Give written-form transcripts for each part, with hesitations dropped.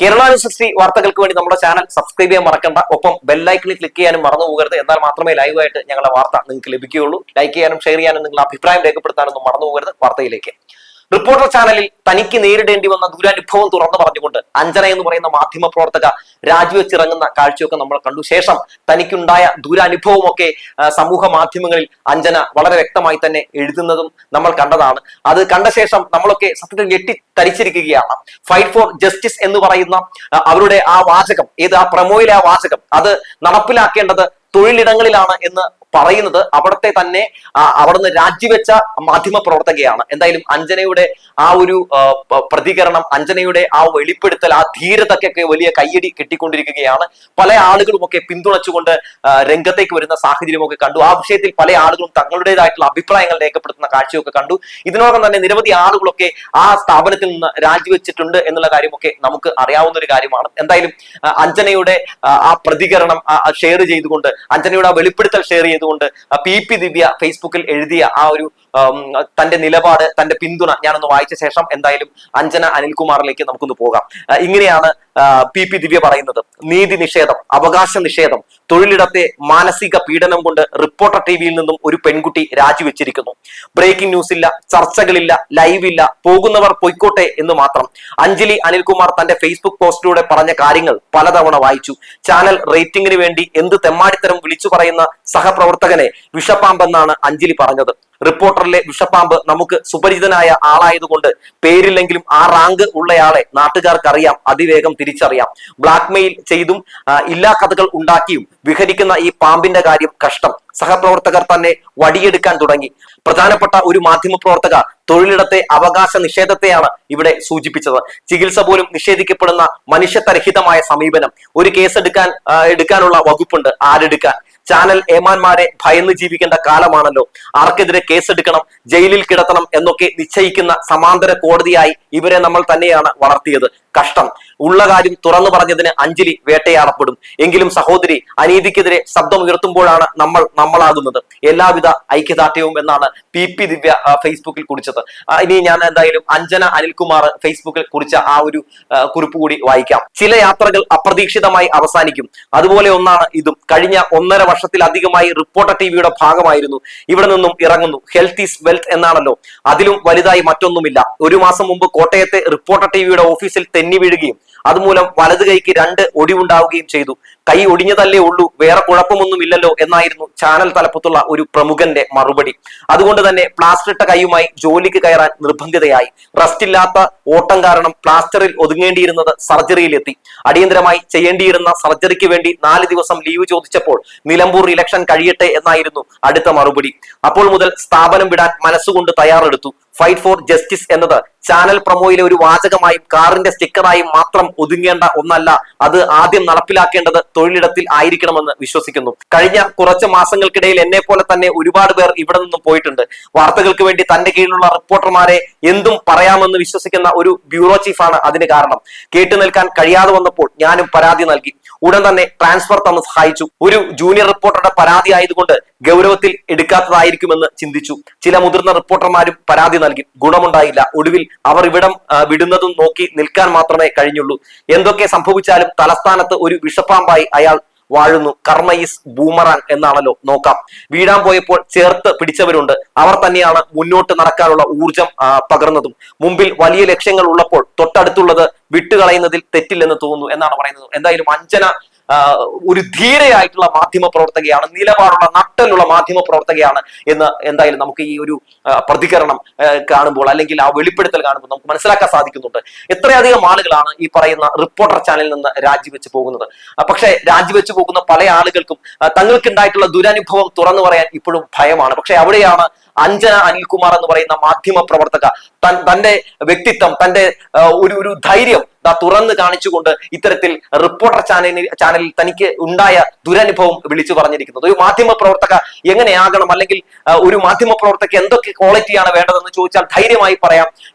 Kerala news വാർത്തകൾക്ക് വേണ്ടി നമ്മുടെ ചാനൽ സബ്സ്ക്രൈബ് ചെയ്യാൻ മറക്കണ്ട. ഒപ്പം ബെല്ലൈക്കണിൽ ക്ലിക്ക് ചെയ്യാനും മറന്നു പോകരുത്. എന്നാൽ മാത്രമേ ലൈവായിട്ട് ഞങ്ങളുടെ വാർത്ത നിങ്ങൾക്ക് ലഭിക്കുകയുള്ളൂ. ലൈക്ക് ചെയ്യാനും ഷെയർ ചെയ്യാനും നിങ്ങളുടെ അഭിപ്രായം രേഖപ്പെടുത്താനൊന്നും മറന്നു പോകരുത്. വാർത്തയിലേക്ക്. റിപ്പോർട്ടർ ചാനലിൽ തനിക്ക് നേരിടേണ്ടി വന്ന ദുരനുഭവം തുറന്നു പറഞ്ഞുകൊണ്ട് അഞ്ജന എന്ന് പറയുന്ന മാധ്യമ പ്രവർത്തക രാജിവെച്ചിറങ്ങുന്ന കാഴ്ചയൊക്കെ നമ്മൾ കണ്ടു. ശേഷം തനിക്കുണ്ടായ ദുരനുഭവമൊക്കെ സമൂഹ മാധ്യമങ്ങളിൽ അഞ്ജന വളരെ വ്യക്തമായി തന്നെ എഴുതുന്നതും നമ്മൾ കണ്ടതാണ്. അത് കണ്ട ശേഷം നമ്മളൊക്കെ സത്യത്തിൽ ഞെട്ടിത്തരിച്ചിരിക്കുകയാണ്. ഫൈറ്റ് ഫോർ ജസ്റ്റിസ് എന്ന് പറയുന്ന അവരുടെ ആ വാചകം, ആ പ്രമോയിലെ ആ വാചകം, അത് നടപ്പിലാക്കേണ്ടത് തൊഴിലിടങ്ങളിലാണ് എന്ന് പറയുന്നത് അവിടുത്തെ തന്നെ അവിടുന്ന് രാജിവെച്ച മാധ്യമ പ്രവർത്തകയാണ്. എന്തായാലും അഞ്ജനയുടെ ആ ഒരു പ്രതികരണം, അഞ്ജനയുടെ ആ വെളിപ്പെടുത്തൽ, ആ ധീരതയ്ക്കൊക്കെ വലിയ കയ്യടി കിട്ടിക്കൊണ്ടിരിക്കുകയാണ്. പല ആളുകളും ഒക്കെ പിന്തുണച്ചുകൊണ്ട് രംഗത്തേക്ക് വരുന്ന സാഹചര്യമൊക്കെ കണ്ടു. ആ വിഷയത്തിൽ പല ആളുകളും തങ്ങളുടേതായിട്ടുള്ള അഭിപ്രായങ്ങൾ രേഖപ്പെടുത്തുന്ന കാഴ്ചയൊക്കെ കണ്ടു. ഇതിനോടൊപ്പം തന്നെ നിരവധി ആളുകളൊക്കെ ആ സ്ഥാപനത്തിൽ നിന്ന് രാജിവെച്ചിട്ടുണ്ട് എന്നുള്ള കാര്യമൊക്കെ നമുക്ക് അറിയാവുന്ന ഒരു കാര്യമാണ്. എന്തായാലും അഞ്ജനയുടെ ആ പ്രതികരണം ഷെയർ ചെയ്തുകൊണ്ട്, അഞ്ജനയുടെ ആ വെളിപ്പെടുത്തൽ ഷെയർ ചെയ്തുകൊണ്ട് പി ദിവ്യ ഫേസ്ബുക്കിൽ എഴുതിയ ആ ഒരു തന്റെ നിലപാട്, തന്റെ പിന്തുണ ഞാനൊന്ന് വായിച്ച ശേഷം എന്തായാലും അഞ്ജന അനിൽകുമാറിലേക്ക് നമുക്കൊന്ന് പോകാം. ഇങ്ങനെയാണ് പി ദിവ്യ പറയുന്നത്. നീതി നിഷേധം, അവകാശ നിഷേധം, തൊഴിലിടത്തെ മാനസിക പീഡനം കൊണ്ട് റിപ്പോർട്ടർ ടിവിയിൽ നിന്നും ഒരു പെൺകുട്ടി രാജിവെച്ചിരിക്കുന്നു. ബ്രേക്കിംഗ് ന്യൂസ് ഇല്ല, ചർച്ചകളില്ല, ലൈവ് ഇല്ല, പോകുന്നവർ പൊയ്ക്കോട്ടെ എന്ന് മാത്രം. അഞ്ജലി അനിൽകുമാർ തന്റെ ഫേസ്ബുക്ക് പോസ്റ്റിലൂടെ പറഞ്ഞ കാര്യങ്ങൾ പലതവണ വായിച്ചു. ചാനൽ റേറ്റിംഗിന് വേണ്ടി എന്ത് തെമ്മാടിത്തരം വിളിച്ചു പറയുന്ന സഹപ്രവർത്തകനെ വിഷപ്പാമ്പെന്നാണ് അഞ്ജലി പറഞ്ഞത്. റിപ്പോർട്ടറിലെ വിഷപ്പാമ്പ് നമുക്ക് സുപരിചിതനായ ആളായതുകൊണ്ട് പേരില്ലെങ്കിലും ആ റാങ്ക് ഉള്ളയാളെ നാട്ടുകാർക്ക് അറിയാം, അതിവേഗം തിരിച്ചറിയാം. ബ്ലാക്ക്മെയിൽ ചെയ്തും ഇല്ലാ കഥകൾ ഉണ്ടാക്കിയും വിഹരിക്കുന്ന ഈ പാമ്പിന്റെ കാര്യം കഷ്ടം. സഹപ്രവർത്തകർ തന്നെ വടിയെടുക്കാൻ തുടങ്ങി. പ്രധാനപ്പെട്ട ഒരു മാധ്യമ പ്രവർത്തക തൊഴിലിടത്തെ അവകാശ നിഷേധത്തെയാണ് ഇവിടെ സൂചിപ്പിച്ചത്. ചികിത്സ പോലും നിഷേധിക്കപ്പെടുന്ന മനുഷ്യത്വരഹിതമായ സമീപനം. ഒരു കേസ് എടുക്കാനുള്ള വകുപ്പുണ്ട്, ആരെടുക്കാൻ? ചാനൽ ഏമാന്മാരെ ഭയന്ന് ജീവിക്കേണ്ട കാലമാണല്ലോ. ആർക്കെതിരെ കേസെടുക്കണം, ജയിലിൽ കിടത്തണം എന്നൊക്കെ നിശ്ചയിക്കുന്ന സമാന്തര കോടതിയായി ഇവരെ നമ്മൾ തന്നെയാണ് വളർത്തിയത്. കഷ്ടം. ഉള്ള കാര്യം തുറന്നു പറഞ്ഞതിന് അഞ്ജലി വേട്ടയാടപ്പെടും. എങ്കിലും സഹോദരി, അനീതിക്കെതിരെ ശബ്ദം ഉയർത്തുമ്പോഴാണ് നമ്മളാകുന്നത്. എല്ലാവിധ ഐക്യദാർഢ്യവും എന്നാണ് പി ദിവ്യ ഫേസ്ബുക്കിൽ കുറിച്ചത്. ഇനി ഞാൻ എന്തായാലും അഞ്ജന അനിൽകുമാർ ഫേസ്ബുക്കിൽ കുറിച്ച ആ ഒരു കുറിപ്പ് കൂടി വായിക്കാം. ചില യാത്രകൾ അപ്രതീക്ഷിതമായി അവസാനിക്കും. അതുപോലെ ഒന്നാണ് ഇതും. കഴിഞ്ഞ 1.5 വർഷത്തിലധികമായി റിപ്പോർട്ടർ ടിവിയുടെ ഭാഗമായിരുന്നു. ഇവിടെ നിന്നും ഇറങ്ങുന്നു. ഹെൽത്ത് ഈസ് വെൽത്ത് എന്നാണല്ലോ. അതിലും വലുതായി മറ്റൊന്നുമില്ല. 1 മാസം മുമ്പ് കോട്ടയത്തെ റിപ്പോർട്ടർ ടിവിയുടെ ഓഫീസിൽ തെന്നി വീഴുകയും അതുമൂലം വലതു കൈക്ക് 2 ഒടിവുണ്ടാവുകയും ചെയ്തു. കൈ ഒടിഞ്ഞതല്ലേ ഉള്ളൂ, വേറെ കുഴപ്പമൊന്നുമില്ലല്ലോ എന്നായിരുന്നു ചാനൽ തലപ്പത്തുള്ള ഒരു പ്രമുഖന്റെ മറുപടി. അതുകൊണ്ട് തന്നെ പ്ലാസ്റ്റർ ഇട്ട കൈയുമായി ജോലിക്ക് കയറാൻ നിർബന്ധിതയായി. റെസ്റ്റ് ഇല്ലാത്ത ഓട്ടം കാരണം പ്ലാസ്റ്ററിൽ ഒതുങ്ങേണ്ടിയിരുന്നത് സർജറിയിലെത്തി. അടിയന്തരമായി ചെയ്യേണ്ടിയിരുന്ന സർജറിക്ക് വേണ്ടി 4 ദിവസം ലീവ് ചോദിച്ചപ്പോൾ നിലമ്പൂർ ഇലക്ഷൻ കഴിയട്ടെ എന്നായിരുന്നു അടുത്ത മറുപടി. അപ്പോൾ മുതൽ സ്ഥാപനം വിടാൻ മനസ്സുകൊണ്ട് തയ്യാറെടുത്തു. ഫൈറ്റ് ഫോർ ജസ്റ്റിസ് എന്നത് ചാനൽ പ്രമോയിലെ ഒരു വാചകമായും കാറിന്റെ സ്റ്റിക്കറായും മാത്രം ഒതുങ്ങേണ്ട ഒന്നല്ല. അത് ആദ്യം നടപ്പിലാക്കേണ്ടത് തൊഴിലിടത്തിൽ ആയിരിക്കണമെന്ന് വിശ്വസിക്കുന്നു. കഴിഞ്ഞ കുറച്ച് മാസങ്ങൾക്കിടയിൽ എന്നെ പോലെ തന്നെ ഒരുപാട് പേർ ഇവിടെ നിന്നും പോയിട്ടുണ്ട്. വാർത്തകൾക്ക് വേണ്ടി തന്റെ കീഴിലുള്ള റിപ്പോർട്ടർമാരെ എന്തും പറയാമെന്ന് വിശ്വസിക്കുന്ന ഒരു ബ്യൂറോ ചീഫാണ് അതിന് കാരണം. കേട്ടു നിൽക്കാൻ കഴിയാതെ വന്നപ്പോൾ ഞാനും പരാതി നൽകി. ഉടൻ തന്നെ ട്രാൻസ്ഫർ തന്ന് സഹായിച്ചു. ഒരു ജൂനിയർ റിപ്പോർട്ടറുടെ പരാതി ആയതുകൊണ്ട് ഗൗരവത്തിൽ എടുക്കാത്തതായിരിക്കുമെന്ന് ചിന്തിച്ചു. ചില മുതിർന്ന റിപ്പോർട്ടർമാരും പരാതി നൽകി. ഗുണമുണ്ടായില്ല. ഒടുവിൽ അവർ ഇവിടം വിടുന്നതും നോക്കി നിൽക്കാൻ മാത്രമേ കഴിഞ്ഞുള്ളൂ. എന്തൊക്കെ സംഭവിച്ചാലും തലസ്ഥാനത്ത് ഒരു വിഷപ്പാമ്പായി അയാൾ വാഴുന്നു. കർമ്മ ഈസ് ബൂമറാങ് എന്നാണല്ലോ. നോക്കാം. വീഴാൻ പോയപ്പോൾ ചേർത്ത് പിടിച്ചവരുണ്ട്. അവർ തന്നെയാണ് മുന്നോട്ട് നടക്കാനുള്ള ഊർജം പകർന്നതും. മുമ്പിൽ വലിയ ലക്ഷ്യങ്ങൾ ഉള്ളപ്പോൾ തൊട്ടടുത്തുള്ളത് വിട്ടുകളയുന്നതിൽ തെറ്റില്ലെന്ന് തോന്നുന്നു എന്നാണ് പറയുന്നത്. എന്തായാലും അഞ്ജന ഒരു ധീരയായിട്ടുള്ള മാധ്യമ പ്രവർത്തകയാണ്, നിലപാടുള്ള നട്ടലുള്ള മാധ്യമ പ്രവർത്തകയാണ് എന്ന് എന്തായാലും നമുക്ക് ഈ ഒരു പ്രതികരണം കാണുമ്പോൾ, അല്ലെങ്കിൽ ആ വെളിപ്പെടുത്തൽ കാണുമ്പോൾ നമുക്ക് മനസ്സിലാക്കാൻ സാധിക്കുന്നുണ്ട്. എത്രയധികം ആളുകളാണ് ഈ പറയുന്ന റിപ്പോർട്ടർ ചാനലിൽ നിന്ന് രാജിവെച്ച് പോകുന്നത്. പക്ഷെ രാജിവെച്ച് പോകുന്ന പല ആളുകൾക്കും തങ്ങൾക്കുണ്ടായിട്ടുള്ള ദുരനുഭവം തുറന്നു പറയാൻ ഇപ്പോഴും ഭയമാണ്. പക്ഷെ അവിടെയാണ് അഞ്ജന അനിൽകുമാർ എന്ന് പറയുന്ന മാധ്യമ പ്രവർത്തക തന്റെ വ്യക്തിത്വം, തന്റെ ഒരു ധൈര്യം തുറന്ന് കാണിച്ചുകൊണ്ട് ഇത്തരത്തിൽ റിപ്പോർട്ടർ ചാനലിൽ തനിക്ക് ഉണ്ടായ ദുരനുഭവം വിളിച്ചു പറഞ്ഞിരിക്കുന്നത്. ഒരു മാധ്യമ പ്രവർത്തക എങ്ങനെയാകണം, അല്ലെങ്കിൽ ഒരു മാധ്യമ പ്രവർത്തക എന്തൊക്കെ ക്വാളിറ്റിയാണ് വേണ്ടതെന്ന് ചോദിച്ചാൽ ധൈര്യമായി പറയാം,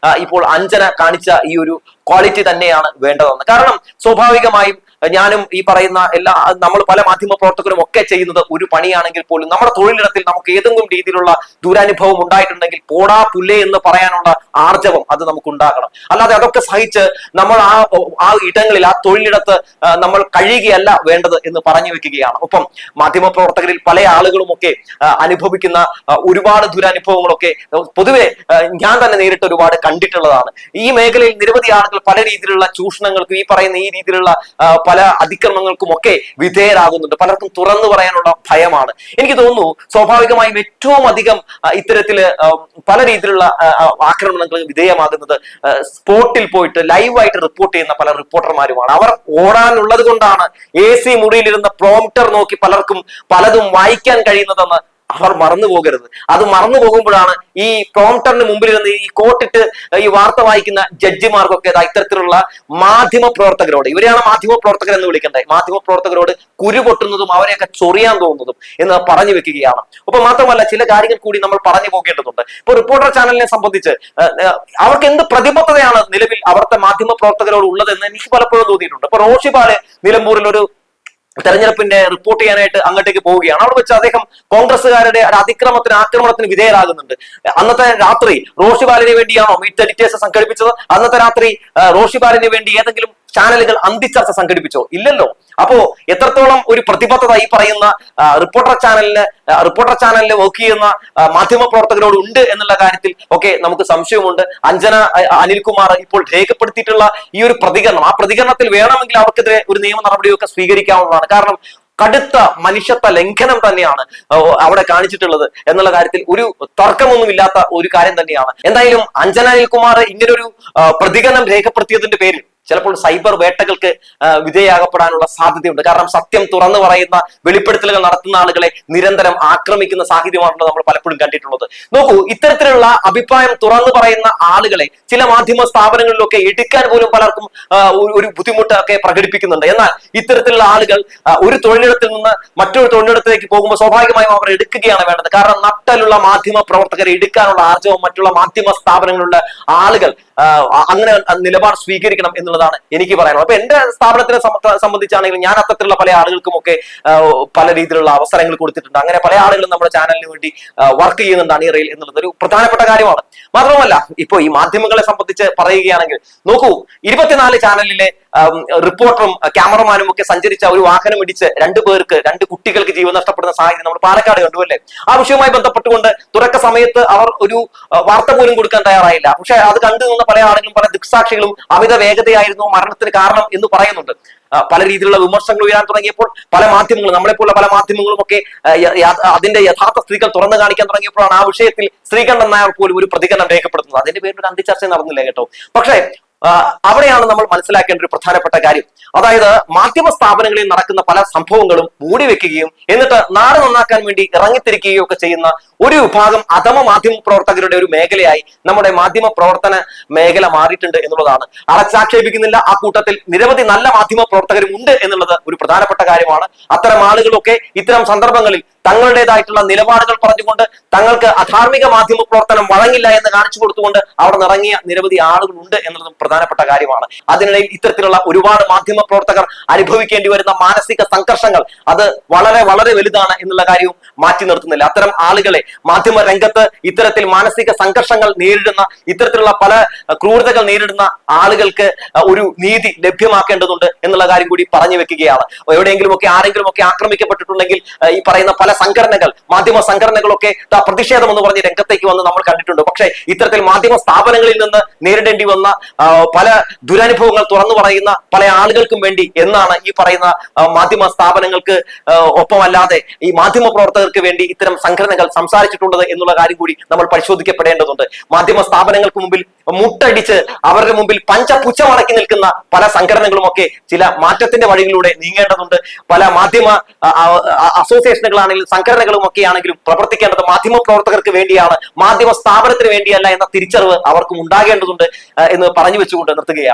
ഇപ്പോൾ അഞ്ജന കാണിച്ച ഈ ഒരു ക്വാളിറ്റി തന്നെയാണ് വേണ്ടതെന്ന്. കാരണം സ്വാഭാവികമായും ഞാനും ഈ പറയുന്ന എല്ലാ നമ്മൾ പല മാധ്യമ പ്രവർത്തകരും ഒക്കെ ചെയ്യുന്നത് ഒരു പണിയാണെങ്കിൽ പോലും നമ്മുടെ തൊഴിലിടത്തിൽ നമുക്ക് ഏതെങ്കിലും രീതിയിലുള്ള ദുരനുഭവം ഉണ്ടായിട്ടുണ്ടെങ്കിൽ പോടാ പുല്ലേ എന്ന് പറയാനുള്ള ആർജവം അത് നമുക്ക് ഉണ്ടാകണം. അല്ലാതെ അതൊക്കെ സഹിച്ച് നമ്മൾ ആ ഇടങ്ങളിൽ ആ തൊഴിലിടത്ത് നമ്മൾ കഴിയുകയല്ല വേണ്ടത് എന്ന് പറഞ്ഞു വെക്കുകയാണ്. ഒപ്പം മാധ്യമ പ്രവർത്തകരിൽ പല ആളുകളും ഒക്കെ അനുഭവിക്കുന്ന ഒരുപാട് ദുരനുഭവങ്ങളൊക്കെ പൊതുവെ ഞാൻ തന്നെ നേരിട്ട് ഒരുപാട് കണ്ടിട്ടുള്ളതാണ്. ഈ മേഖലയിൽ നിരവധി ആളുകൾ പല രീതിയിലുള്ള ചൂഷണങ്ങൾക്കും ഈ പറയുന്ന ഈ രീതിയിലുള്ള പല അതിക്രമങ്ങൾക്കും ഒക്കെ വിധേയരാകുന്നുണ്ട്. പലർക്കും തുറന്നു പറയാനുള്ള ഭയമാണ്. എനിക്ക് തോന്നുന്നു സ്വാഭാവികമായും ഏറ്റവും അധികം ഇത്തരത്തില് പല രീതിയിലുള്ള ആക്രമണങ്ങൾക്ക് വിധേയമാകുന്നത് സ്പോട്ടിൽ പോയിട്ട് ലൈവായിട്ട് റിപ്പോർട്ട് ചെയ്യുന്ന പല റിപ്പോർട്ടർമാരുമാണ്. അവർ ഓടാനുള്ളത് കൊണ്ടാണ് AC മുറിയിലിരുന്ന പ്രോംപ്റ്റർ നോക്കി പലർക്കും പലതും വായിക്കാൻ കഴിയുന്നതെന്ന് അവർ മറന്നു പോകരുത്. അത് മറന്നു പോകുമ്പോഴാണ് ഈ പ്രോംപ്റ്ററിന് മുമ്പിൽ നിന്ന് ഈ കോട്ടിട്ട് ഈ വാർത്ത വായിക്കുന്ന ജഡ്ജിമാർക്കൊക്കെ ഇത്തരത്തിലുള്ള മാധ്യമ പ്രവർത്തകരോട്, ഇവരെയാണ് മാധ്യമ പ്രവർത്തകർ എന്ന് വിളിക്കേണ്ടത്, മാധ്യമ പ്രവർത്തകരോട് കുരു പൊട്ടുന്നതും അവരെയൊക്കെ ചൊറിയാൻ തോന്നുന്നതും എന്ന് പറഞ്ഞു വെക്കുകയാണ്. അപ്പൊ മാത്രമല്ല ചില കാര്യങ്ങൾ കൂടി നമ്മൾ പറഞ്ഞു പോകേണ്ടതുണ്ട്. ഇപ്പൊ റിപ്പോർട്ടർ ചാനലിനെ സംബന്ധിച്ച് അവർക്ക് എന്ത് പ്രതിബദ്ധതയാണ് നിലവിൽ അവിടുത്തെ മാധ്യമ പ്രവർത്തകരോട് ഉള്ളതെന്ന് എനിക്ക് പലപ്പോഴും തോന്നിയിട്ടുണ്ട്. ഇപ്പൊ റോഷിപാല് നിലമ്പൂരിൽ ഒരു തെരഞ്ഞെടുപ്പിന്റെ റിപ്പോർട്ട് ചെയ്യാനായിട്ട് അങ്ങോട്ടേക്ക് പോവുകയാണ്. അവിടെ വെച്ച് അദ്ദേഹം കോൺഗ്രസ്സുകാരുടെ ആക്രമണത്തിന് വിധേയരാകുന്നുണ്ട്. അന്നത്തെ രാത്രി റോഷിപാലിന് വേണ്ടിയാണോ മീറ്റ് എഡിറ്റേഴ്സ് സംഘടിപ്പിച്ചത്? അന്നത്തെ രാത്രി റോഷിപാലിന് വേണ്ടി ഏതെങ്കിലും ചാനലുകൾ അന്തിച്ചർച്ച സംഘടിപ്പിച്ചോ? ഇല്ലല്ലോ. അപ്പോ എത്രത്തോളം ഒരു പ്രതിബദ്ധത ഈ പറയുന്ന റിപ്പോർട്ടർ ചാനലിൽ വർക്ക് ചെയ്യുന്ന മാധ്യമ പ്രവർത്തകരോട് ഉണ്ട് എന്നുള്ള കാര്യത്തിൽ ഒക്കെ നമുക്ക് സംശയമുണ്ട്. അഞ്ജന അനിൽകുമാർ ഇപ്പോൾ രേഖപ്പെടുത്തിയിട്ടുള്ള ഈ ഒരു പ്രതികരണം, ആ പ്രതികരണത്തിൽ വേണമെങ്കിൽ അവർക്കെതിരെ ഒരു നിയമ നടപടിയൊക്കെ സ്വീകരിക്കാവുന്നതാണ്. കാരണം കടുത്ത മനുഷ്യത്വ ലംഘനം തന്നെയാണ് അവിടെ കാണിച്ചിട്ടുള്ളത് എന്നുള്ള കാര്യത്തിൽ ഒരു തർക്കമൊന്നുമില്ലാത്ത ഒരു കാര്യം തന്നെയാണ്. എന്തായാലും അഞ്ജന അനിൽകുമാർ ഇങ്ങനൊരു പ്രതികരണം രേഖപ്പെടുത്തിയതിന്റെ പേരിൽ ചിലപ്പോൾ സൈബർ വേട്ടകൾക്ക് വിധേയമാകപ്പെടാനുള്ള സാധ്യതയുണ്ട്. കാരണം സത്യം തുറന്നു പറയുന്ന വെളിപ്പെടുത്തലുകൾ നടത്തുന്ന ആളുകളെ നിരന്തരം ആക്രമിക്കുന്ന സാഹചര്യമാണല്ലോ നമ്മൾ പലപ്പോഴും കണ്ടിട്ടുള്ളത്. നോക്കൂ, ഇത്തരത്തിലുള്ള അഭിപ്രായം തുറന്നു പറയുന്ന ആളുകളെ ചില മാധ്യമ സ്ഥാപനങ്ങളിലൊക്കെ എടുക്കാൻ പോലും പലർക്കും ഒരു ബുദ്ധിമുട്ടൊക്കെ പ്രകടിപ്പിക്കുന്നുണ്ട്. എന്നാൽ ഇത്തരത്തിലുള്ള ആളുകൾ ഒരു തൊഴിലിടത്തിൽ നിന്ന് മറ്റൊരു തൊഴിലിടത്തിലേക്ക് പോകുമ്പോൾ സ്വാഭാവികമായും അവർ എടുക്കുകയാണ് വേണ്ടത്. കാരണം നട്ടലുള്ള മാധ്യമ പ്രവർത്തകരെ എടുക്കാനുള്ള ആർജവം മറ്റുള്ള മാധ്യമ സ്ഥാപനങ്ങളിലുള്ള ആളുകൾ അങ്ങനെ നിലപാട് സ്വീകരിക്കണം എന്നുള്ളതാണ് എനിക്ക് പറയാനുള്ളത്. അപ്പൊ എന്റെ സ്ഥാപനത്തിനെ സംബന്ധിച്ചാണെങ്കിൽ ഞാൻ അത്തരത്തിലുള്ള പല ആളുകൾക്കുമൊക്കെ പല രീതിയിലുള്ള അവസരങ്ങൾ കൊടുത്തിട്ടുണ്ട്. അങ്ങനെ പല ആളുകളും നമ്മുടെ ചാനലിന് വേണ്ടി വർക്ക് ചെയ്യുന്നുണ്ട് അണിയറയിൽ എന്നുള്ളത് ഒരു പ്രധാനപ്പെട്ട കാര്യമാണ്. മാത്രമല്ല ഇപ്പൊ ഈ മാധ്യമങ്ങളെ സംബന്ധിച്ച് പറയുകയാണെങ്കിൽ നോക്കൂ, 24 ചാനലിലെ റിപ്പോർട്ടറും ക്യാമറമാനും ഒക്കെ സഞ്ചരിച്ച ഒരു വാഹനം ഇടിച്ച് രണ്ട് കുട്ടികൾക്ക് ജീവൻ നഷ്ടപ്പെടുന്ന സാഹചര്യം നമ്മൾ പാലക്കാട് കണ്ടുവല്ലേ. ആ വിഷയവുമായി ബന്ധപ്പെട്ടുകൊണ്ട് തുടക്ക സമയത്ത് അവർ ഒരു വാർത്ത പോലും കൊടുക്കാൻ തയ്യാറായില്ല. പക്ഷെ അത് കണ്ടു നിന്ന പല ആളുകളും പല ദൃക്സാക്ഷികളും അമിത വേഗതയായിരുന്നു മരണത്തിന് കാരണം എന്ന് പറയുന്നുണ്ട്. പല രീതിയിലുള്ള വിമർശനങ്ങൾ ഉയരാൻ തുടങ്ങിയപ്പോൾ പല മാധ്യമങ്ങളും നമ്മളെപ്പോലുള്ള പല മാധ്യമങ്ങളും ഒക്കെ അതിന്റെ യഥാർത്ഥ സ്ത്രീകൾ തുറന്നു കാണിക്കാൻ തുടങ്ങിയപ്പോഴാണ് ആ വിഷയത്തിൽ ശ്രീകണ്ഠൻ നായർ പോലും ഒരു പ്രതികരണം രേഖപ്പെടുത്തുന്നത്. അതിന്റെ പേരിൽ ഒരു അന്തിച്ചർച്ച നടന്നില്ല കേട്ടോ. പക്ഷേ അവിടെയാണ് നമ്മൾ മനസ്സിലാക്കേണ്ട ഒരു പ്രധാനപ്പെട്ട കാര്യം. അതായത് മാധ്യമ സ്ഥാപനങ്ങളിൽ നടക്കുന്ന പല സംഭവങ്ങളും മൂടിവെക്കുകയും എന്നിട്ട് നാട് നന്നാക്കാൻ വേണ്ടി ഇറങ്ങിത്തിരിക്കുകയും ഒക്കെ ചെയ്യുന്ന ഒരു വിഭാഗം അധമ മാധ്യമ പ്രവർത്തകരുടെ ഒരു മേഖലയായി നമ്മുടെ മാധ്യമ പ്രവർത്തന മേഖല മാറിയിട്ടുണ്ട് എന്നുള്ളതാണ്. അടച്ചാക്ഷേപിക്കുന്നില്ല. ആ കൂട്ടത്തിൽ നിരവധി നല്ല മാധ്യമ പ്രവർത്തകരും ഉണ്ട് എന്നുള്ളത് ഒരു പ്രധാനപ്പെട്ട കാര്യമാണ്. അത്തരം ആളുകളൊക്കെ ഇത്തരം സന്ദർഭങ്ങളിൽ തങ്ങളുടേതായിട്ടുള്ള നിലപാടുകൾ പറഞ്ഞുകൊണ്ട് തങ്ങൾക്ക് അധാർമിക മാധ്യമ പ്രവർത്തനം വഴങ്ങില്ല എന്ന് കാണിച്ചു കൊടുത്തുകൊണ്ട് അവിടെ നിറങ്ങിയ നിരവധി ആളുകൾ ഉണ്ട് എന്നുള്ളതും പ്രധാനപ്പെട്ട കാര്യമാണ്. അതിനിടയിൽ ഇത്തരത്തിലുള്ള ഒരുപാട് മാധ്യമ പ്രവർത്തകർ അനുഭവിക്കേണ്ടി വരുന്ന മാനസിക സംഘർഷങ്ങൾ അത് വളരെ വളരെ വലുതാണ് എന്നുള്ള കാര്യവും മാറ്റി നിർത്തുന്നില്ല. അത്തരം ആളുകളെ മാധ്യമ രംഗത്ത് ഇത്തരത്തിൽ മാനസിക സംഘർഷങ്ങൾ നേരിടുന്ന ഇത്തരത്തിലുള്ള പല ക്രൂരതകൾ നേരിടുന്ന ആളുകൾക്ക് ഒരു നീതി ലഭ്യമാക്കേണ്ടതുണ്ട് എന്നുള്ള കാര്യം കൂടി പറഞ്ഞു വെക്കുകയാണ്. എവിടെയെങ്കിലും ഒക്കെ ആരെങ്കിലും ഒക്കെ ആക്രമിക്കപ്പെട്ടിട്ടുണ്ടെങ്കിൽ ഈ പറയുന്ന പല സംഘടനകൾ മാധ്യമ സംഘടനകളൊക്കെ പ്രതിഷേധം എന്ന് പറഞ്ഞ് രംഗത്തേക്ക് വന്ന് നമ്മൾ കണ്ടിട്ടുണ്ട്. പക്ഷേ ഇത്തരത്തിൽ മാധ്യമ സ്ഥാപനങ്ങളിൽ നിന്ന് നേരിടേണ്ടി വന്ന പല ദുരനുഭവങ്ങൾ തുറന്നു പറയുന്ന പല ആളുകൾക്കും വേണ്ടി എന്നാണ് ഈ പറയുന്ന മാധ്യമ സ്ഥാപനങ്ങൾക്ക് ഒപ്പമല്ലാതെ ഈ മാധ്യമ പ്രവർത്തകർക്ക് വേണ്ടി ഇത്തരം സംഘടനകൾ സംസാരിച്ചിട്ടുള്ളത് എന്നുള്ള കാര്യം കൂടി നമ്മൾ പരിശോധിക്കപ്പെടേണ്ടതുണ്ട്. മാധ്യമ സ്ഥാപനങ്ങൾക്ക് മുമ്പിൽ മുട്ടടിച്ച് അവരുടെ മുമ്പിൽ പഞ്ചപുച്ഛം അടക്കി നിൽക്കുന്ന പല സംഘടനകളും ഒക്കെ ചില മാറ്റത്തിന്റെ വഴികളിലൂടെ നീങ്ങേണ്ടതുണ്ട്. പല മാധ്യമ അസോസിയേഷനുകളാണെങ്കിലും സംഘടനകളും ഒക്കെ ആണെങ്കിലും പ്രവർത്തിക്കേണ്ടത് മാധ്യമ പ്രവർത്തകർക്ക് വേണ്ടിയാണ്, മാധ്യമ സ്ഥാപനത്തിന് വേണ്ടിയല്ല എന്ന തിരിച്ചറിവ് അവർക്കും ഉണ്ടാകേണ്ടതുണ്ട് എന്ന് പറഞ്ഞു വെച്ചുകൊണ്ട് നിർത്തുകയാണ്.